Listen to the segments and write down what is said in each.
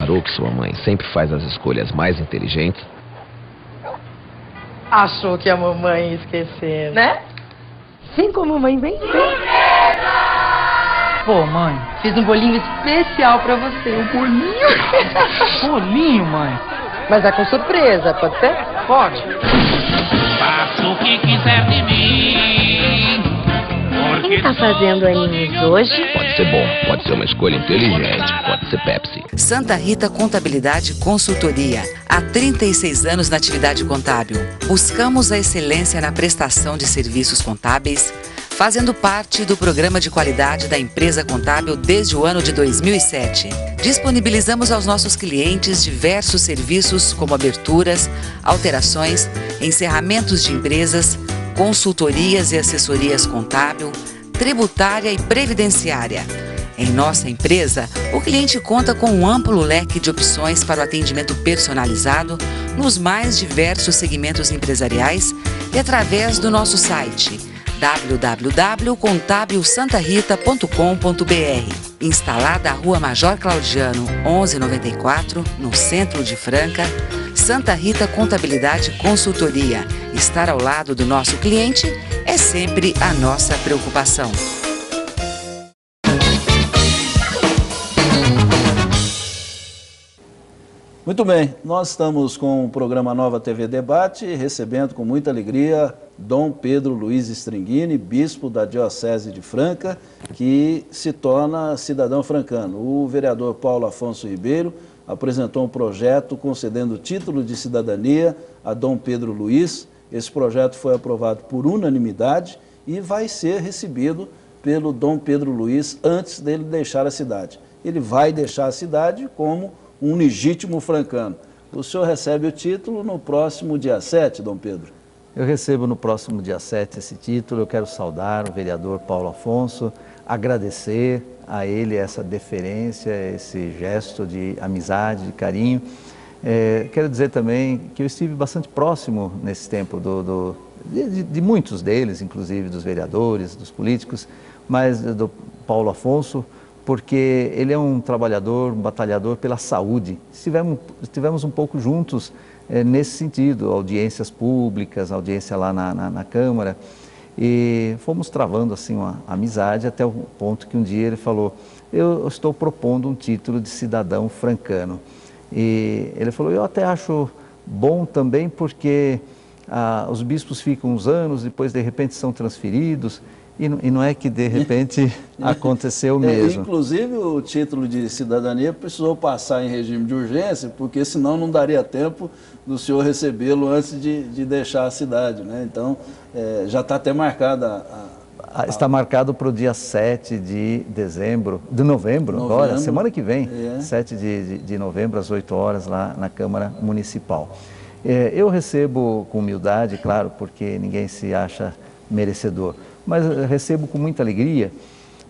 Reparou que sua mãe sempre faz as escolhas mais inteligentes? Achou que a mamãe ia esquecer, né? Vem com a mamãe, vem. Pô, mãe, fiz um bolinho especial pra você. Um bolinho? Bolinho, mãe? Mas é com surpresa, pode ser? Pode. Faça o que quiser de mim. Quem tá fazendo aninhos hoje? Pode ser bom, pode ser uma escolha inteligente, pode ser Pepsi. Santa Rita Contabilidade e Consultoria. Há 36 anos na atividade contábil. Buscamos a excelência na prestação de serviços contábeis, fazendo parte do programa de qualidade da empresa contábil desde o ano de 2007. Disponibilizamos aos nossos clientes diversos serviços como aberturas, alterações, encerramentos de empresas, consultorias e assessorias contábil, tributária e previdenciária. Em nossa empresa, o cliente conta com um amplo leque de opções para o atendimento personalizado nos mais diversos segmentos empresariais e através do nosso site www.contabilsantarita.com.br. Instalada à Rua Major Claudiano, 1194, no centro de Franca, Santa Rita Contabilidade e Consultoria. Estar ao lado do nosso cliente é sempre a nossa preocupação. Muito bem, nós estamos com o programa Nova TV Debate, recebendo com muita alegria Dom Pedro Luiz Stringini, bispo da Diocese de Franca, que se torna cidadão francano. O vereador Paulo Afonso Ribeiro apresentou um projeto concedendo o título de cidadania a Dom Pedro Luiz. Esse projeto foi aprovado por unanimidade e vai ser recebido pelo Dom Pedro Luiz antes dele deixar a cidade. Ele vai deixar a cidade como um legítimo francano. O senhor recebe o título no próximo dia 7, Dom Pedro? Eu recebo no próximo dia 7 esse título. Eu quero saudar o vereador Paulo Afonso, agradecer a ele essa deferência, esse gesto de amizade, de carinho. Quero dizer também que eu estive bastante próximo nesse tempo de muitos deles, inclusive dos vereadores, dos políticos, mas do Paulo Afonso, porque ele é um trabalhador, um batalhador pela saúde. Estivemos um pouco juntos nesse sentido, audiências públicas, audiência lá na Câmara, e fomos travando assim uma amizade até o ponto que um dia ele falou: eu estou propondo um título de cidadão francano. E ele falou: eu até acho bom também porque os bispos ficam uns anos, depois de repente são transferidos, e não é que de repente aconteceu mesmo. Inclusive o título de cidadania precisou passar em regime de urgência, porque senão não daria tempo do senhor recebê-lo antes de deixar a cidade, né? Então já está até marcada Está marcado para o dia 7 de novembro, agora, semana que vem, 7 de novembro, às 8 horas, lá na Câmara Municipal. Eu recebo com humildade, claro, porque ninguém se acha merecedor, mas recebo com muita alegria,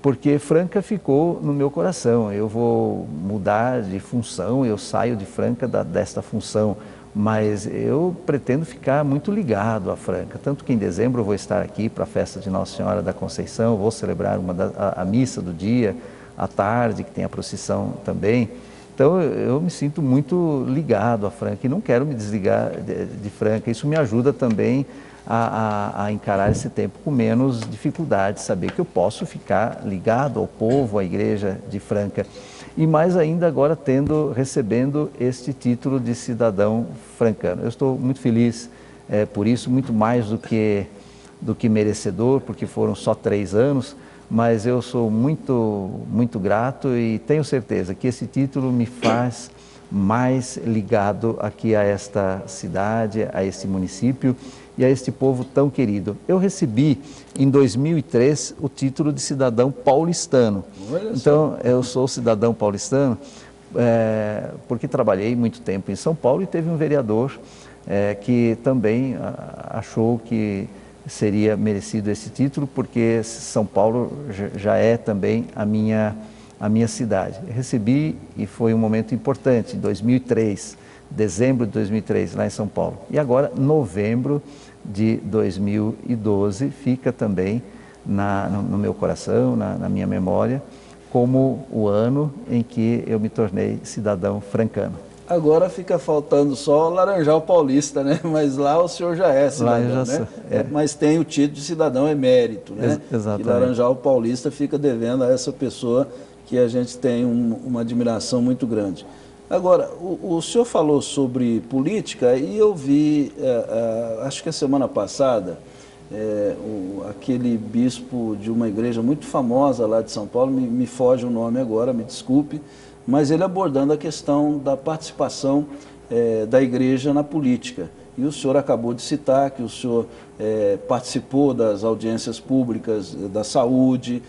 porque Franca ficou no meu coração. Eu vou mudar de função, eu saio de Franca desta função, mas eu pretendo ficar muito ligado a Franca, tanto que em dezembro eu vou estar aqui para a festa de Nossa Senhora da Conceição, vou celebrar a missa do dia, à tarde, que tem a procissão também. Então eu me sinto muito ligado a Franca e não quero me desligar de Franca. Isso me ajuda também a encarar esse tempo com menos dificuldade, saber que eu posso ficar ligado ao povo, à igreja de Franca. E mais ainda agora recebendo este título de cidadão francano. Eu estou muito feliz por isso, muito mais do que merecedor, porque foram só 3 anos, mas eu sou muito grato e tenho certeza que esse título me faz mais ligado aqui a esta cidade, a este município e a este povo tão querido. Eu recebi em 2003 o título de cidadão paulistano. Então eu sou cidadão paulistano porque trabalhei muito tempo em São Paulo e teve um vereador que também achou que seria merecido esse título, porque São Paulo já é também a minha cidade. Eu recebi e foi um momento importante, em 2003, dezembro de 2003, lá em São Paulo. E agora, novembro de 2012, fica também no meu coração, na minha memória, como o ano em que eu me tornei cidadão francano. Agora fica faltando só Laranjal Paulista, né? Mas lá o senhor já é cidadão, né? Mas tem o título de cidadão emérito, né? Exatamente. E Laranjal Paulista fica devendo a essa pessoa que a gente tem uma admiração muito grande. Agora, o senhor falou sobre política e eu vi, acho que a semana passada, aquele bispo de uma igreja muito famosa lá de São Paulo, me foge o nome agora, me desculpe, mas ele abordando a questão da participação da igreja na política. E o senhor acabou de citar que o senhor participou das audiências públicas da saúde,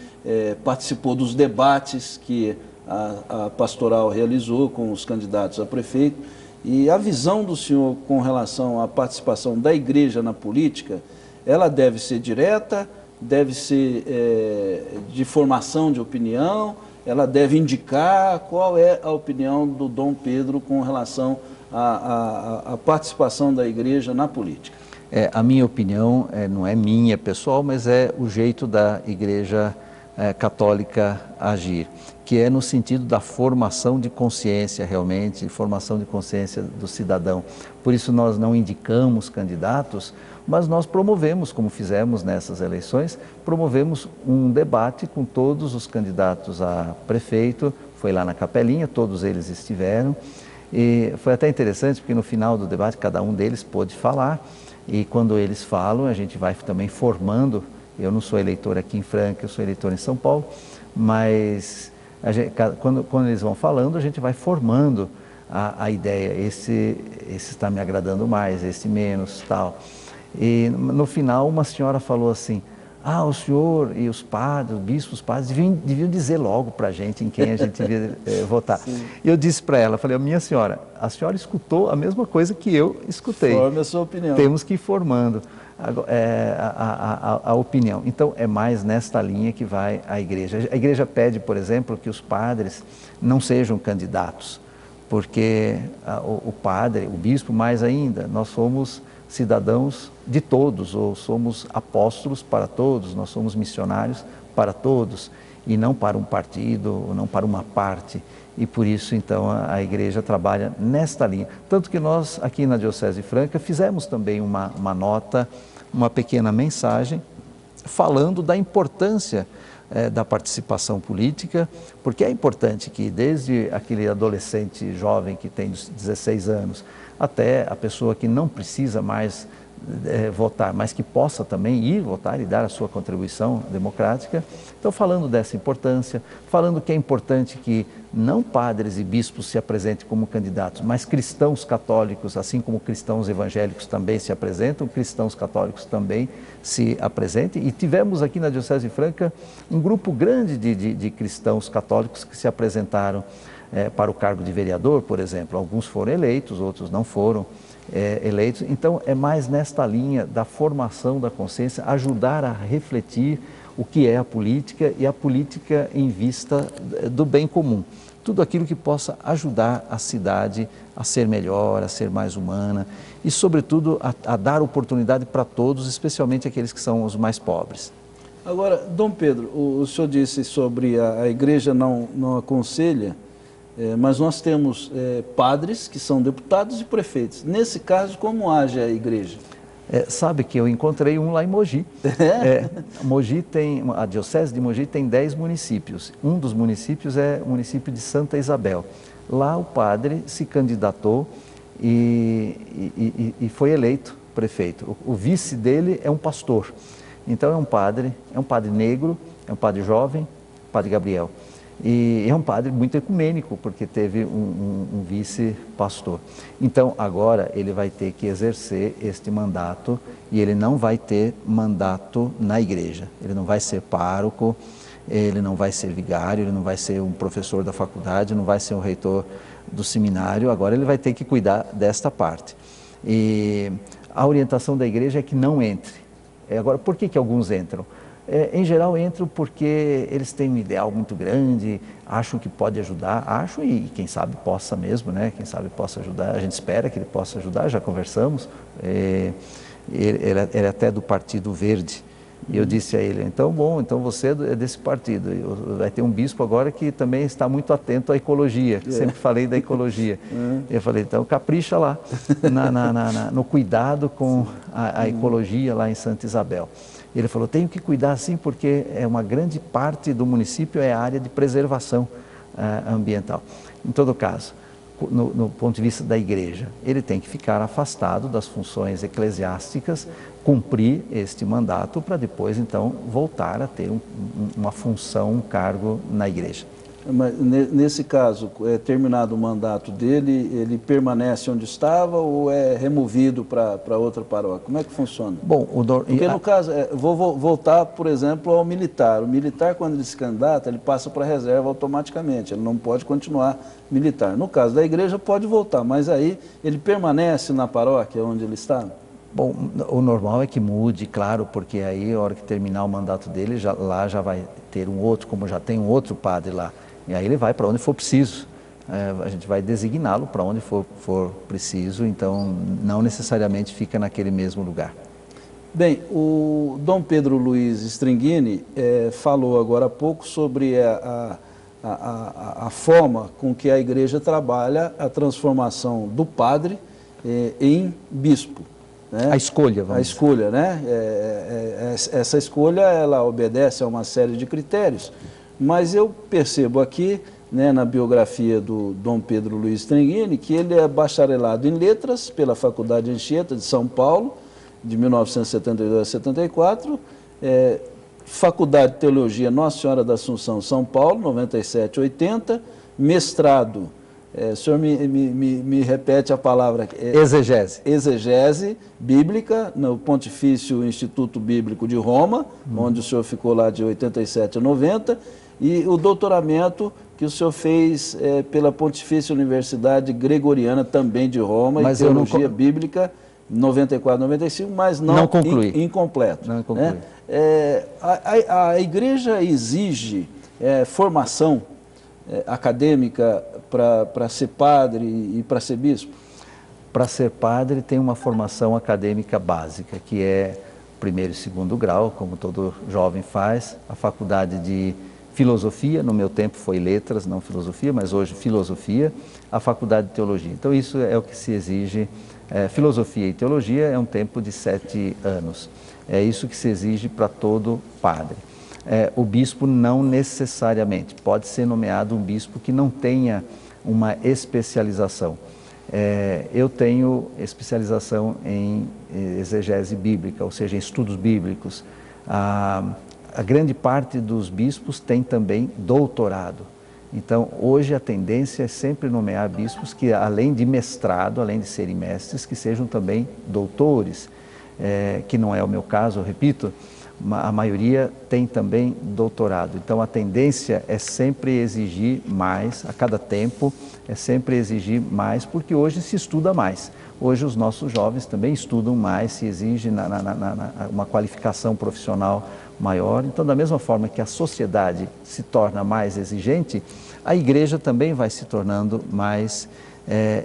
participou dos debates que a pastoral realizou com os candidatos a prefeito. E a visão do senhor com relação à participação da igreja na política, ela deve ser direta, deve ser de formação de opinião, ela deve indicar. Qual é a opinião do Dom Pedro com relação à participação da igreja na política? A minha opinião não é minha pessoal, mas é o jeito da igreja católica agir, que é no sentido da formação de consciência realmente, formação de consciência do cidadão. Por isso nós não indicamos candidatos, mas nós promovemos, como fizemos nessas eleições, promovemos um debate com todos os candidatos a prefeito, foi lá na Capelinha, todos eles estiveram, e foi até interessante porque no final do debate cada um deles pôde falar, e quando eles falam a gente vai também formando. Eu não sou eleitor aqui em Franca, eu sou eleitor em São Paulo, mas quando eles vão falando, a gente vai formando a ideia, esse está me agradando mais, esse menos, tal. E no final uma senhora falou assim, o senhor e os padres, os bispos, os padres, deviam dizer logo para a gente em quem a gente devia votar. Sim. E eu disse para ela, falei, minha senhora, a senhora escutou a mesma coisa que eu escutei. Forme a sua opinião. Temos que ir formando a opinião. Então, é mais nesta linha que vai a igreja. A igreja pede, por exemplo, que os padres não sejam candidatos, porque o padre, o bispo, mais ainda, nós somos cidadãos de todos, ou somos apóstolos para todos, nós somos missionários para todos, e não para um partido, ou não para uma parte. E por isso, então, a igreja trabalha nesta linha. Tanto que nós, aqui na Diocese de Franca, fizemos também uma nota, uma pequena mensagem, falando da importância da participação política, porque é importante que desde aquele adolescente jovem que tem 16 anos, até a pessoa que não precisa mais votar, mas que possa também ir votar e dar a sua contribuição democrática. Então, falando dessa importância, falando que é importante que não padres e bispos se apresentem como candidatos, mas cristãos católicos, assim como cristãos evangélicos também se apresentam, cristãos católicos também se apresentem. E tivemos aqui na Diocese de Franca um grupo grande de cristãos católicos que se apresentaram para o cargo de vereador, por exemplo. Alguns foram eleitos, outros não foram eleitos. Então, é mais nesta linha da formação da consciência, ajudar a refletir o que é a política e a política em vista do bem comum. Tudo aquilo que possa ajudar a cidade a ser melhor, a ser mais humana e, sobretudo, a dar oportunidade para todos, especialmente aqueles que são os mais pobres. Agora, Dom Pedro, o senhor disse sobre a igreja não aconselha, mas nós temos padres que são deputados e prefeitos. Nesse caso, como age a igreja? Sabe que eu encontrei um lá em Mogi. Mogi tem, a Diocese de Mogi tem 10 municípios. Um dos municípios é o município de Santa Isabel. Lá o padre se candidatou e foi eleito prefeito. O vice dele é um pastor. Então é um padre negro, é um padre jovem, padre Gabriel. E é um padre muito ecumênico, porque teve um vice-pastor. Então, agora ele vai ter que exercer este mandato e ele não vai ter mandato na igreja. Ele não vai ser pároco, ele não vai ser vigário, ele não vai ser um professor da faculdade, não vai ser um reitor do seminário. Agora ele vai ter que cuidar desta parte. E a orientação da igreja é que não entre. Agora, por que alguns entram? Em geral entram porque eles têm um ideal muito grande, acham que pode ajudar, acham e quem sabe possa mesmo, né? Quem sabe possa ajudar, a gente espera que ele possa ajudar, já conversamos, ele é até do Partido Verde, E eu disse a ele, então bom, então você é desse partido, vai ter um bispo agora que também está muito atento à ecologia, sempre falei da ecologia. Eu falei, então capricha lá, no cuidado com a ecologia lá em Santa Isabel. Ele falou, tenho que cuidar sim, porque é uma grande parte do município é a área de preservação ambiental. Em todo caso, no ponto de vista da igreja, ele tem que ficar afastado das funções eclesiásticas, cumprir este mandato para depois então voltar a ter uma função, um cargo na igreja. Mas nesse caso, terminado o mandato dele, ele permanece onde estava ou é removido para outra paróquia? Como é que funciona? Bom, porque no caso, vou voltar, por exemplo, ao militar. O militar, quando ele se candidata, ele passa para a reserva automaticamente, ele não pode continuar militar. No caso da igreja, pode voltar, mas aí ele permanece na paróquia onde ele está? Bom, o normal é que mude, claro, porque aí, a hora que terminar o mandato dele, lá já vai ter um outro, como já tem um outro padre lá. E aí ele vai para onde for preciso, a gente vai designá-lo para onde for preciso, então não necessariamente fica naquele mesmo lugar. Bem, o Dom Pedro Luiz Stringini falou agora há pouco sobre a forma com que a igreja trabalha a transformação do padre em bispo. Né? A escolha, vamos dizer. A escolha, né? Essa escolha, ela obedece a uma série de critérios. Mas eu percebo aqui, né, na biografia do Dom Pedro Luiz Stringini, que ele é bacharelado em letras pela Faculdade Anchieta de São Paulo, de 1972 a 74, Faculdade de Teologia Nossa Senhora da Assunção, São Paulo, 97 a 80, mestrado, o senhor me repete a palavra aqui. Exegese. Exegese bíblica, no Pontifício Instituto Bíblico de Roma, onde o senhor ficou lá de 87 a 90, e o doutoramento que o senhor fez pela Pontifícia Universidade Gregoriana, também de Roma, em Teologia Bíblica, 94, 95, mas não concluí. Incompleto. Não concluí. Né? A igreja exige formação acadêmica para ser padre e para ser bispo? Para ser padre tem uma formação acadêmica básica, que é primeiro e segundo grau, como todo jovem faz, a faculdade de filosofia, no meu tempo foi letras, não filosofia, mas hoje filosofia, a faculdade de teologia. Então isso é o que se exige, filosofia e teologia é um tempo de 7 anos, é isso que se exige para todo padre. O bispo não necessariamente, pode ser nomeado um bispo que não tenha uma especialização. Eu tenho especialização em exegese bíblica, ou seja, em estudos bíblicos. A grande parte dos bispos tem também doutorado. Então, hoje a tendência é sempre nomear bispos que, além de mestrado, além de serem mestres, que sejam também doutores, que não é o meu caso, eu repito, a maioria tem também doutorado. Então, a tendência é sempre exigir mais, a cada tempo, é sempre exigir mais, porque hoje se estuda mais. Hoje os nossos jovens também estudam mais, se exige uma qualificação profissional maior. Então, da mesma forma que a sociedade se torna mais exigente, a igreja também vai se tornando mais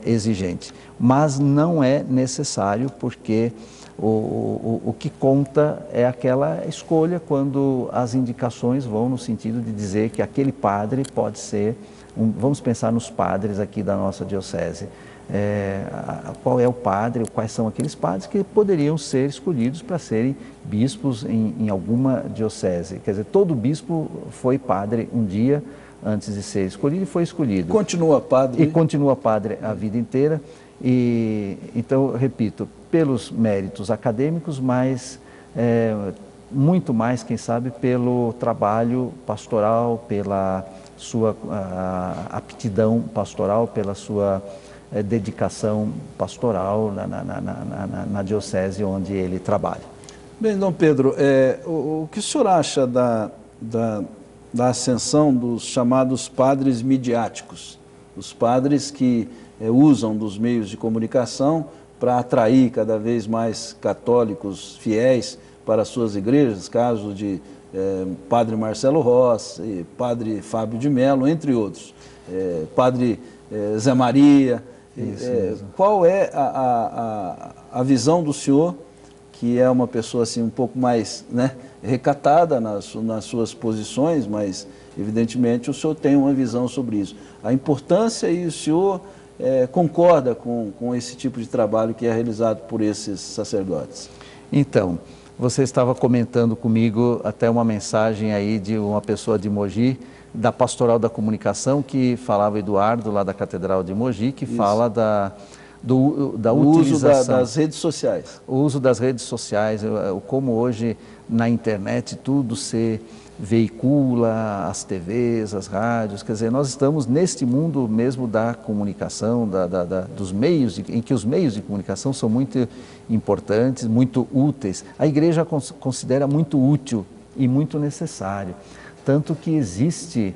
exigente. Mas não é necessário, porque o que conta é aquela escolha quando as indicações vão no sentido de dizer que aquele padre pode ser, vamos pensar nos padres aqui da nossa diocese, qual é o padre, quais são aqueles padres que poderiam ser escolhidos para serem bispos em alguma diocese. Quer dizer, todo bispo foi padre um dia antes de ser escolhido e foi escolhido. Continua padre. E continua padre a vida inteira. E, então, repito, pelos méritos acadêmicos, mas muito mais, quem sabe, pelo trabalho pastoral, pela sua aptidão pastoral, pela sua dedicação pastoral na diocese onde ele trabalha. Bem, Dom Pedro, o que o senhor acha da ascensão dos chamados padres midiáticos? Os padres que usam dos meios de comunicação para atrair cada vez mais católicos fiéis para as suas igrejas, caso de Padre Marcelo Rossi, Padre Fábio de Mello, entre outros, Padre Zé Maria. Qual é a visão do senhor que é uma pessoa assim um pouco mais, né, recatada nas suas posições, mas evidentemente o senhor tem uma visão sobre isso. A importância, e o senhor concorda com esse tipo de trabalho que é realizado por esses sacerdotes? Então, você estava comentando comigo até uma mensagem aí de uma pessoa de Mogi, da Pastoral da Comunicação, que falava, Eduardo, lá da Catedral de Mogi, que fala da utilização. Uso das redes sociais. O uso das redes sociais, como hoje na internet tudo se veicula, as TVs, as rádios, quer dizer, nós estamos neste mundo mesmo da comunicação, dos meios, em que os meios de comunicação são muito importantes, muito úteis. A igreja considera muito útil e muito necessário, tanto que existe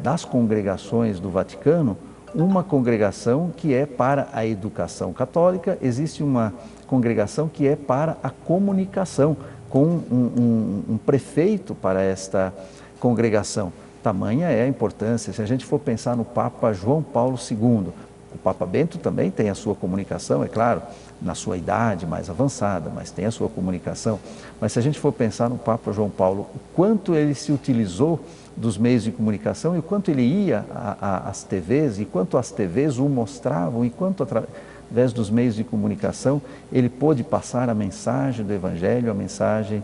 das congregações do Vaticano uma congregação que é para a educação católica, existe uma congregação que é para a comunicação, com um prefeito para esta congregação. Tamanha é a importância. Se a gente for pensar no Papa João Paulo II, o Papa Bento também tem a sua comunicação, é claro, na sua idade mais avançada, mas tem a sua comunicação. Mas se a gente for pensar no Papa João Paulo, o quanto ele se utilizou dos meios de comunicação e o quanto ele ia às TVs, e quanto as TVs o mostravam, e quanto através dos meios de comunicação ele pôde passar a mensagem do Evangelho, a mensagem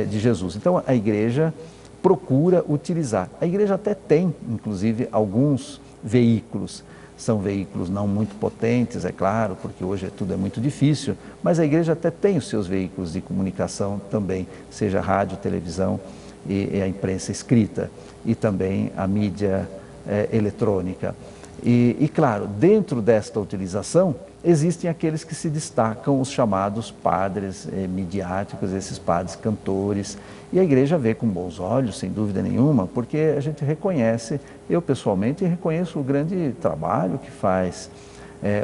de Jesus. Então a igreja procura utilizar. A igreja até tem, inclusive, alguns veículos. São veículos não muito potentes, é claro, porque hoje tudo é muito difícil, mas a igreja até tem os seus veículos de comunicação também, seja rádio, televisão e a imprensa escrita, e também a mídia eletrônica. E claro, dentro desta utilização, existem aqueles que se destacam, os chamados padres midiáticos, esses padres cantores, e a igreja vê com bons olhos, sem dúvida nenhuma, porque a gente reconhece, eu pessoalmente reconheço o grande trabalho que faz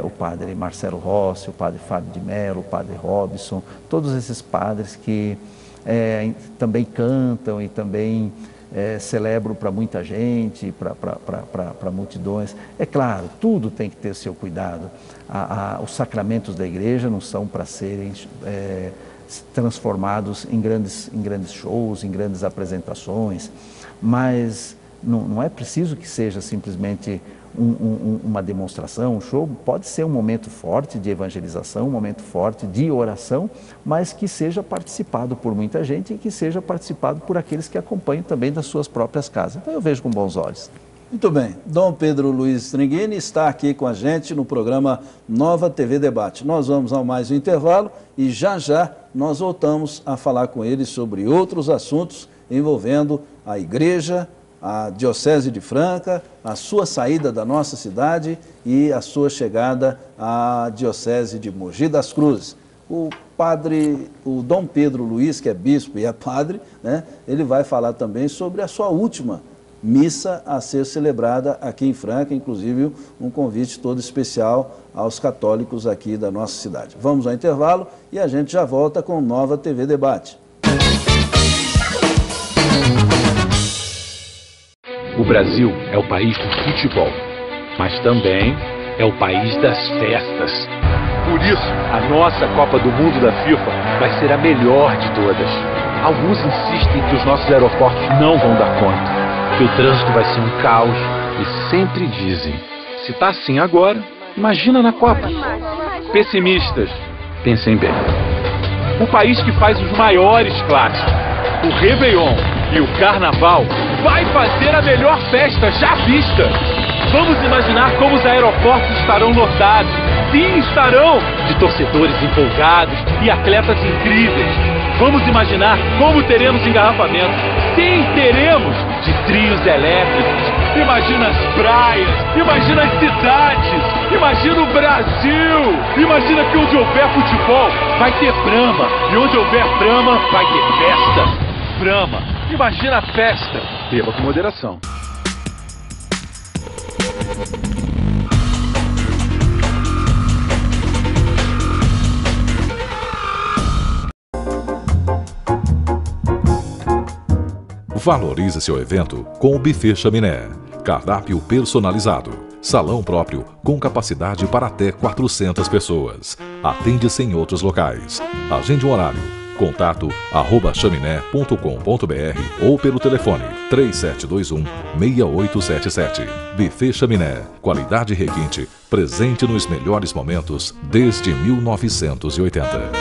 o padre Marcelo Rossi, o padre Fábio de Mello, o padre Robson, todos esses padres que também cantam e também celebram para muita gente, para multidões. É claro, tudo tem que ter seu cuidado. Os sacramentos da igreja não são para serem transformados em grandes shows, em grandes apresentações, mas não é preciso que seja simplesmente uma demonstração, um show. Pode ser um momento forte de evangelização, um momento forte de oração, mas que seja participado por muita gente e que seja participado por aqueles que acompanham também das suas próprias casas. Então eu vejo com bons olhos. Muito bem, Dom Pedro Luiz Stringini está aqui com a gente no programa Nova TV Debate. Nós vamos a mais um intervalo e já nós voltamos a falar com ele sobre outros assuntos envolvendo a igreja, a Diocese de Franca, a sua saída da nossa cidade e a sua chegada à Diocese de Mogi das Cruzes. O Dom Pedro Luiz, que é bispo e é padre, né, ele vai falar também sobre a sua última missa a ser celebrada aqui em Franca, inclusive um convite todo especial aos católicos aqui da nossa cidade. Vamos ao intervalo e a gente já volta com Nova TV Debate. O Brasil é o país do futebol, mas também é o país das festas. Por isso, a nossa Copa do Mundo da FIFA vai ser a melhor de todas. Alguns insistem que os nossos aeroportos não vão dar conta, que o trânsito vai ser um caos, e sempre dizem: se tá assim agora, imagina na Copa. Pessimistas, pensem bem. O país que faz os maiores clássicos, o Réveillon e o Carnaval, vai fazer a melhor festa já vista. Vamos imaginar como os aeroportos estarão lotados. Sim, estarão, de torcedores empolgados e atletas incríveis. Vamos imaginar como teremos engarrafamento. Sim, teremos, de trios elétricos. Imagina as praias, imagina as cidades, imagina o Brasil. Imagina que onde houver futebol, vai ter Brahma. E onde houver Brahma, vai ter festa. Brahma, imagina a festa. Beba com moderação. Valorize seu evento com o Buffet Chaminé. Cardápio personalizado. Salão próprio, com capacidade para até 400 pessoas. Atende-se em outros locais. Agende um horário. Contato @chaminé.com.br ou pelo telefone 3721-6877. Buffet Chaminé. Qualidade requinte, presente nos melhores momentos desde 1980.